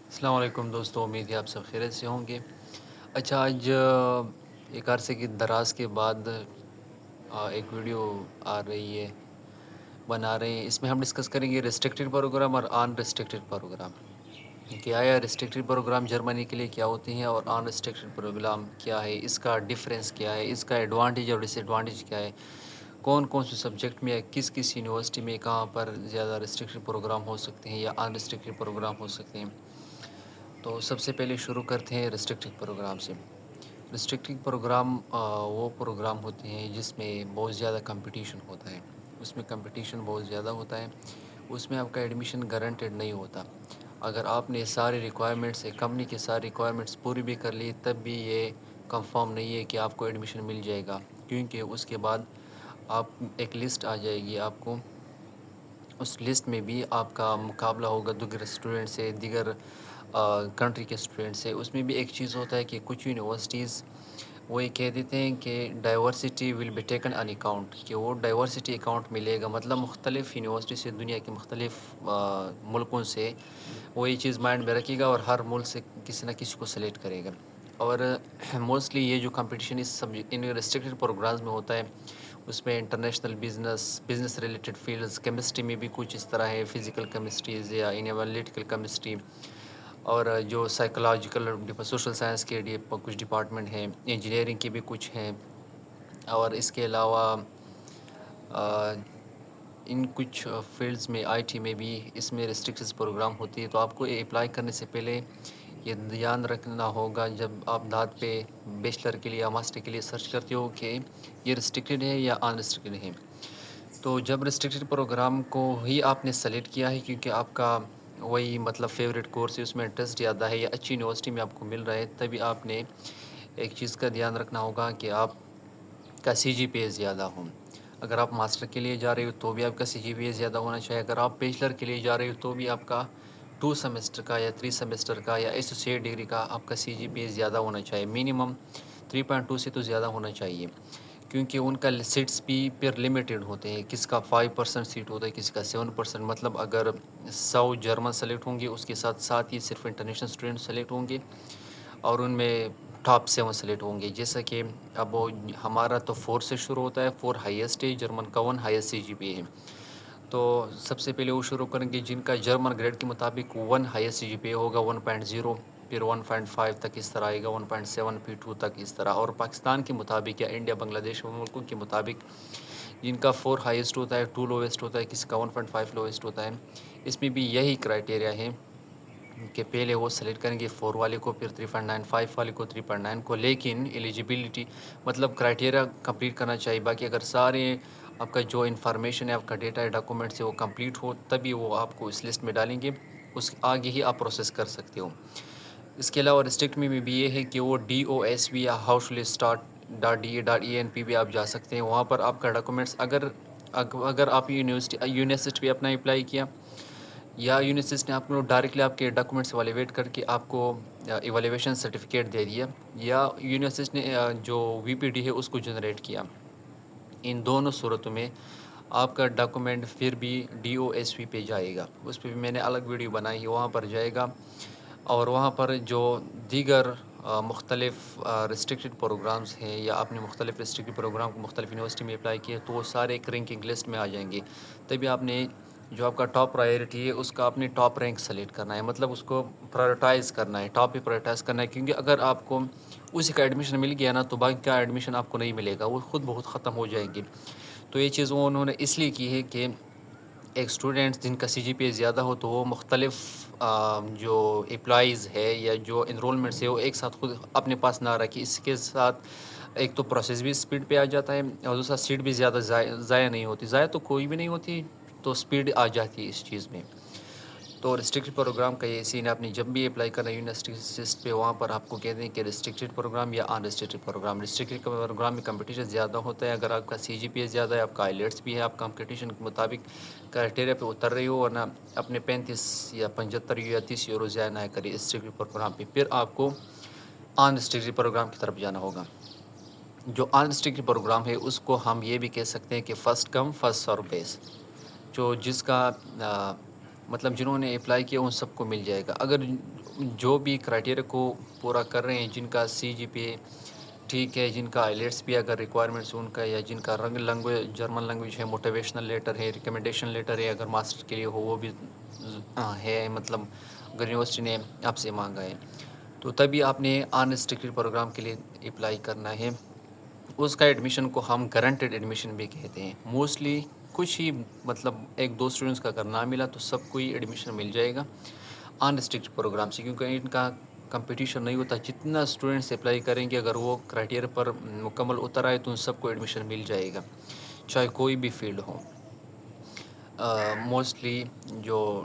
السلام علیکم دوستوں، امید ہے آپ سب خیریت سے ہوں گے۔ اچھا، آج ایک عرصے کی دراز کے بعد ایک ویڈیو آ رہی ہے، بنا رہے ہیں۔ اس میں ہم ڈسکس کریں گے ریسٹرکٹیڈ پروگرام اور ان ریسٹرکٹیڈ پروگرام، کہ آیا ریسٹرکٹیڈ پروگرام جرمنی کے لیے کیا ہوتے ہیں اور ان ریسٹرکٹیڈ پروگرام کیا ہے، اس کا ڈفرینس کیا ہے، اس کا ایڈوانٹیج اور ڈس ایڈوانٹیج کیا ہے، کون کون سے سبجیکٹ میں، کس کس یونیورسٹی میں کہاں پر زیادہ ریسٹرکٹیڈ پروگرام ہو سکتے ہیں یا ان ریسٹرکٹیڈ پروگرام ہو سکتے ہیں۔ تو سب سے پہلے شروع کرتے ہیں ریسٹرکٹیڈ پروگرام سے۔ ریسٹرکٹیڈ پروگرام وہ پروگرام ہوتے ہیں جس میں بہت زیادہ کمپٹیشن ہوتا ہے، اس میں کمپٹیشن بہت زیادہ ہوتا ہے، اس میں آپ کا ایڈمیشن گارنٹیڈ نہیں ہوتا۔ اگر آپ نے سارے ریکوائرمنٹس، ایک کمپنی کے سارے ریکوائرمنٹس پوری بھی کر لی تب بھی یہ کنفرم نہیں ہے کہ آپ کو ایڈمیشن مل جائے گا، کیونکہ اس کے بعد آپ ایک لسٹ آ جائے گی آپ کو، اس لسٹ میں بھی آپ کا مقابلہ ہوگا دیگر اسٹوڈنٹ سے، دیگر کنٹری کے اسٹوڈنٹ سے۔ اس میں بھی ایک چیز ہوتا ہے کہ کچھ یونیورسٹیز وہ یہ کہہ دیتے ہیں کہ diversity will be taken in account, کہ وہ ڈائیورسٹی اکاؤنٹ میں لے گا، مطلب مختلف یونیورسٹی سے، دنیا کے مختلف ملکوں سے وہ یہ چیز مائنڈ میں رکھے گا اور ہر ملک سے کسی نہ کسی کو سلیکٹ کرے گا۔ اور موسٹلی یہ جو کمپٹیشن ان ریسٹرکٹیڈ پروگرامز میں ہوتا ہے، اس میں international business related fields, chemistry میں بھی کچھ اس طرح ہے، فزیکل کیمسٹریز یا انالیٹیکل کیمسٹری، اور جو سائیکولوجیکل سوشل سائنس کے کچھ ڈپارٹمنٹ ہیں، انجینئرنگ کے بھی کچھ ہیں، اور اس کے علاوہ ان کچھ فیلڈز میں، آئی ٹی میں بھی اس میں ریسٹرکٹیڈ پروگرام ہوتی ہے۔ تو آپ کو اپلائی کرنے سے پہلے یہ دھیان رکھنا ہوگا جب آپ دھات پہ بیچلر کے لیے یا ماسٹر کے لیے سرچ کرتے ہو کہ یہ ریسٹرکٹیڈ ہے یا ان ریسٹرکٹیڈ ہے۔ تو جب ریسٹرکٹیڈ پروگرام کو ہی آپ نے سلیکٹ کیا ہے کیونکہ آپ کا وہی مطلب فیوریٹ کورس ہے، اس میں انٹرسٹ زیادہ ہے یا اچھی یونیورسٹی میں آپ کو مل رہا ہے، تبھی آپ نے ایک چیز کا دھیان رکھنا ہوگا کہ آپ کا سی جی پی اے زیادہ ہوں۔ اگر آپ ماسٹر کے لیے جا رہے ہو تو بھی آپ کا سی جی پی اے زیادہ ہونا چاہیے، اگر آپ بیچلر کے لیے جا رہے ہو تو بھی آپ کا 2 سیمسٹر کا یا 3 سیمسٹر کا یا ایسوسیٹ ڈگری کا آپ کا سی جی پی اے زیادہ ہونا چاہیے، منیمم 3.2 سے تو زیادہ ہونا چاہیے، کیونکہ ان کا سیٹس بھی پھر لمیٹڈ ہوتے ہیں، کس کا 5% سیٹ ہوتا ہے، کسی کا 7%، مطلب اگر 100 جرمن سلیکٹ ہوں گے اس کے ساتھ ساتھ ہی صرف انٹرنیشنل اسٹوڈنٹ سلیکٹ ہوں گے، اور ان میں ٹاپ 7 سلیکٹ ہوں گے، جیسا کہ اب ہمارا تو 4 سے شروع ہوتا ہے، 4 ہائیسٹ ہے، جرمن کا 1 ہائیسٹ سی جی پی ہے۔ تو سب سے پہلے وہ شروع کریں گے جن کا جرمن گریڈ کے مطابق 1 ہائیسٹ سی جی پی ہوگا 1.0، پھر 1.5 تک اس طرح آئے گا، 1.7 پھر 2 تک اس طرح، اور پاکستان کے مطابق یا انڈیا بنگلہ دیش ملکوں کے مطابق جن کا 4 ہائیسٹ ہوتا ہے، 2 لویسٹ ہوتا ہے، کسی کا 1.5 لویسٹ ہوتا ہے۔ اس میں بھی یہی کرائٹیریا ہے کہ پہلے وہ سلیکٹ کریں گے 4 والے کو، پھر 3.9، 5 والے کو، 3.9 کو، لیکن ایلیجیبلٹی مطلب کرائٹیریا کمپلیٹ کرنا چاہیے، باقی اگر سارے آپ کا جو انفارمیشن ہے، آپ کا ڈیٹا ہے، ڈاکومنٹس ہے، وہ کمپلیٹ ہو تبھی وہ آپ کو اس لسٹ میں ڈالیں گے، اس آگے ہی آپ پروسیس کر سکتے ہو۔ اس کے علاوہ ریسٹرکٹ میں بھی یہ ہے کہ وہ ڈی او ایس وی یا ہاؤس اسٹارٹ .ڈی.اے..ای.این.پی بھی آپ جا سکتے ہیں، وہاں پر آپ کا ڈاکومنٹس اگر آپ یونیورسٹی پہ اپنا اپلائی کیا یا یونیورسٹی نے آپ کو ڈائریکٹلی آپ کے ڈاکومنٹس ایویلیویٹ کر کے آپ کو ایویلیویشن سرٹیفکیٹ دے دیا، یا یونیورسٹی نے جو وی پی ڈی ہے اس کو جنریٹ کیا، ان دونوں صورتوں میں آپ کا ڈاکومنٹ پھر بھی ڈی او ایس وی پہ جائے گا، اس پہ بھی میں نے الگ ویڈیو بنائی ہے، وہاں پر جائے گا، اور وہاں پر جو دیگر مختلف ریسٹرکٹیڈ پروگرامز ہیں یا آپ نے مختلف ریسٹرکٹیڈ پروگرام کو مختلف یونیورسٹی میں اپلائی کیے تو وہ سارے ایک رینکنگ لسٹ میں آ جائیں گے، تبھی آپ نے جو آپ کا ٹاپ پرائیورٹی ہے اس کا آپ نے ٹاپ رینک سلیکٹ کرنا ہے، مطلب اس کو پرائورٹائز کرنا ہے، ٹاپ پہ پرائورٹائز کرنا ہے، کیونکہ اگر آپ کو اسی کا ایڈمیشن مل گیا نا تو باقی کا ایڈمیشن آپ کو نہیں ملے گا، وہ خود بہت ختم ہو جائیں گے۔ تو یہ چیز انہوں نے اس لیے کی ہے کہ ایک اسٹوڈنٹ جن کا سی جی پی اے زیادہ ہو تو وہ مختلف جو اپلائیز ہے یا جو انرولمنٹس ہے وہ ایک ساتھ خود اپنے پاس نہ رکھے، اس کے ساتھ ایک تو پروسیس بھی اسپیڈ پہ آ جاتا ہے، اور دوسرا سیٹ بھی زیادہ ضائع نہیں ہوتی، ضائع تو کوئی بھی نہیں ہوتی، تو اسپیڈ آ جاتی ہے اس چیز میں۔ تو ریسٹرکٹیڈ پروگرام کا یہ سین ہے، آپ نے جب بھی اپلائی کرنا ہے یونیورسٹی پہ وہاں پر آپ کو کہتے ہیں کہ ریسٹرکٹیڈ پروگرام یا ان ریسٹرکٹیڈ پروگرام۔ ریسٹرکٹیڈ پروگرام میں کمپٹیشن زیادہ ہوتا ہے، اگر آپ کا سی جی پی اے زیادہ ہے، آپ کا آئیلیٹس بھی ہے، آپ کمپٹیشن کے مطابق کرائٹیریا پہ اتر رہی ہو، ورنہ اپنے 35 یا 75 یا 30 یورو ضائع نہ کریں ریسٹرکٹیڈ پروگرام پہ، پھر آپ کو ان ریسٹرکٹیڈ پروگرام کی طرف جانا ہوگا۔ جو ان ریسٹرکٹیڈ پروگرام ہے اس کو ہم یہ بھی کہہ سکتے ہیں کہ فرسٹ کم فرسٹ سرو بیس، جو جس کا مطلب جنہوں نے اپلائی کیا ان سب کو مل جائے گا. اگر جو بھی کرائٹیریا کو پورا کر رہے ہیں، جن کا سی جی پی اے ٹھیک ہے، جن کا آئیلیٹس بھی اگر ریکوائرمنٹس ان کا، یا جن کا لینگویج جرمن لینگویج ہے، موٹیویشنل لیٹر ہے، ریکمنڈیشن لیٹر ہے، اگر ماسٹر کے لیے ہو وہ بھی ہے، مطلب اگر یونیورسٹی نے آپ سے مانگا ہے تو تبھی آپ نے انریسٹرکٹڈ پروگرام کے لیے اپلائی کرنا ہے. اس کا ایڈمیشن کو ہم گارنٹیڈ ایڈمیشن بھی کہتے ہیں. موسٹلی کچھ ہی مطلب ایک دو اسٹوڈنٹس کا اگر نہ ملا تو سب کو ہی ایڈمیشن مل جائے گا انریسٹرکٹڈ پروگرام سے، کیونکہ ان کا کمپٹیشن نہیں ہوتا. جتنا اسٹوڈنٹس اپلائی کریں گے اگر وہ کرائٹیریا پر مکمل اتر آئے تو ان سب کو ایڈمیشن مل جائے گا، چاہے کوئی بھی فیلڈ ہو. موسٹلی جو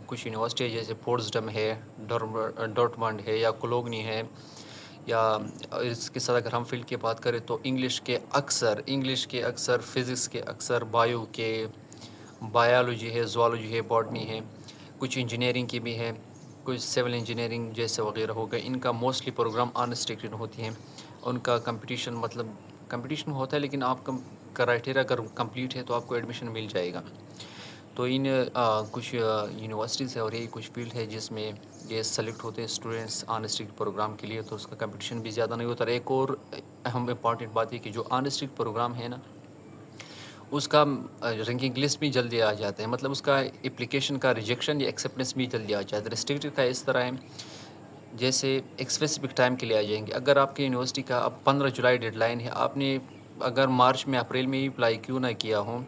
کچھ یونیورسٹی ہے جیسے پورٹسڈم ہے، ڈورٹمنڈ ہے، یا کولوگنی ہے، یا اس کے ساتھ اگر ہم فیلڈ کی بات کریں تو انگلش کے اکثر فزکس کے اکثر، بایولوجی ہے، زوالوجی ہے، باٹنی ہے، کچھ انجینئرنگ کی بھی ہے، کچھ سول انجینئرنگ جیسے وغیرہ ہو گئے. ان کا موسٹلی پروگرام انریسٹرکٹڈ ہوتی ہیں. ان کا کمپٹیشن مطلب کمپٹیشن ہوتا ہے، لیکن آپ کا کرائٹیریا اگر کمپلیٹ ہے تو آپ کو ایڈمیشن مل جائے گا. تو ان کچھ یونیورسٹیز ہے اور یہ کچھ فیلڈ ہے جس میں یہ سلیکٹ ہوتے ہیں اسٹوڈنٹس انریسٹرکٹڈ پروگرام کے لیے، تو اس کا کمپٹیشن بھی زیادہ نہیں ہوتا. ایک اور اہم امپارٹنٹ بات یہ کہ جو انریسٹرکٹڈ پروگرام ہے نا، اس کا رینکنگ لسٹ بھی جلدی آ جاتا ہے. مطلب اس کا اپلیکیشن کا ریجیکشن یا ایکسیپٹنس بھی جلدی آ جاتا ہے. ریسٹرکٹڈ کا اس طرح ہے جیسے ایک اسپیسیفک ٹائم کے لیے آ جائیں گے. اگر آپ کی یونیورسٹی کا اب 15 جولائی ڈیڈ لائن ہے، آپ نے اگر مارچ میں اپریل میں ہی اپلائی کیوں نہ کیا ہو،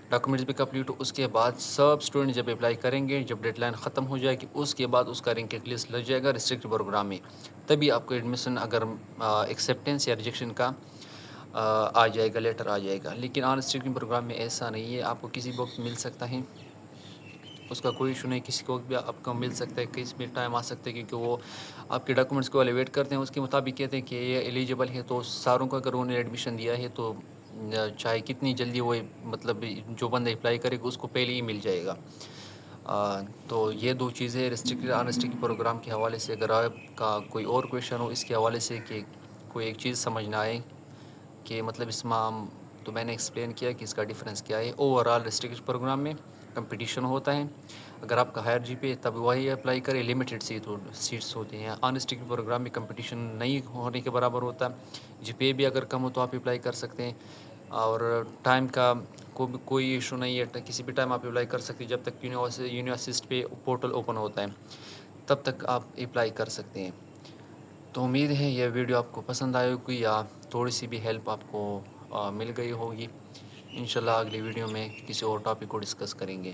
ڈاکومنٹس بھی کمپلیٹ ہو، اس کے بعد سب اسٹوڈنٹ جب اپلائی کریں گے، جب ڈیڈ لائن ختم ہو جائے گی، اس کے بعد اس کا رینکنگ لسٹ لگ جائے گا ریسٹرکٹڈ پروگرام میں. تبھی آپ کو ایڈمیشن اگر ایکسیپٹنس یا ریجیکشن کا آ جائے گا، لیٹر آ جائے گا. لیکن انریسٹرکٹڈ پروگرام میں ایسا نہیں ہے. آپ کو کسی وقت مل سکتا ہے، اس کا کوئی ایشو نہیں. کسی کو بھی آپ کو مل سکتا ہے، کسی بھی ٹائم آ سکتا ہے، کیونکہ وہ آپ کے ڈاکومنٹس کو ایویلیٹ کرتے ہیں، اس کے مطابق کہتے ہیں کہ یہ ایلیجیبل ہے. تو ساروں کو اگر انہوں نے ایڈمیشن دیا ہے تو چاہے کتنی جلدی وہ مطلب جو بندہ اپلائی کرے گا اس کو پہلے ہی مل جائے گا. تو یہ دو چیزیں ریسٹرکٹڈ انریسٹرکٹڈ پروگرام کے حوالے سے. اگر آپ کا کوئی اور کویشچن ہو اس کے حوالے سے کہ کوئی ایک چیز سمجھ نہ آئے کہ مطلب اس میں تو میں نے ایکسپلین کیا کہ اس کا ڈفرینس کیا ہے. اوور آل ریسٹرکٹڈ پروگرام میں کمپٹیشن ہوتا ہے. اگر آپ کا ہائر جی پی ہے تب وہی اپلائی کرے، لمیٹڈ سیٹس ہوتی ہیں. انریسٹرکٹڈ پروگرام میں کمپٹیشن نہیں ہونے کے برابر ہوتا. جی پی اے بھی اگر کم ہو تو آپ اپلائی کر سکتے ہیں، اور ٹائم کا کوئی ایشو نہیں ہے. کسی بھی ٹائم آپ اپلائی کر سکتے ہیں، جب تک یونیورسٹی پہ پورٹل اوپن ہوتا ہے تب تک آپ اپلائی کر سکتے ہیں. تو امید ہے یہ ویڈیو آپ کو پسند آئے ہوگی یا تھوڑی سی بھی ہیلپ آپ کو مل گئی ہوگی. انشاءاللہ اگلی ویڈیو میں کسی اور ٹاپک کو ڈسکس کریں گے.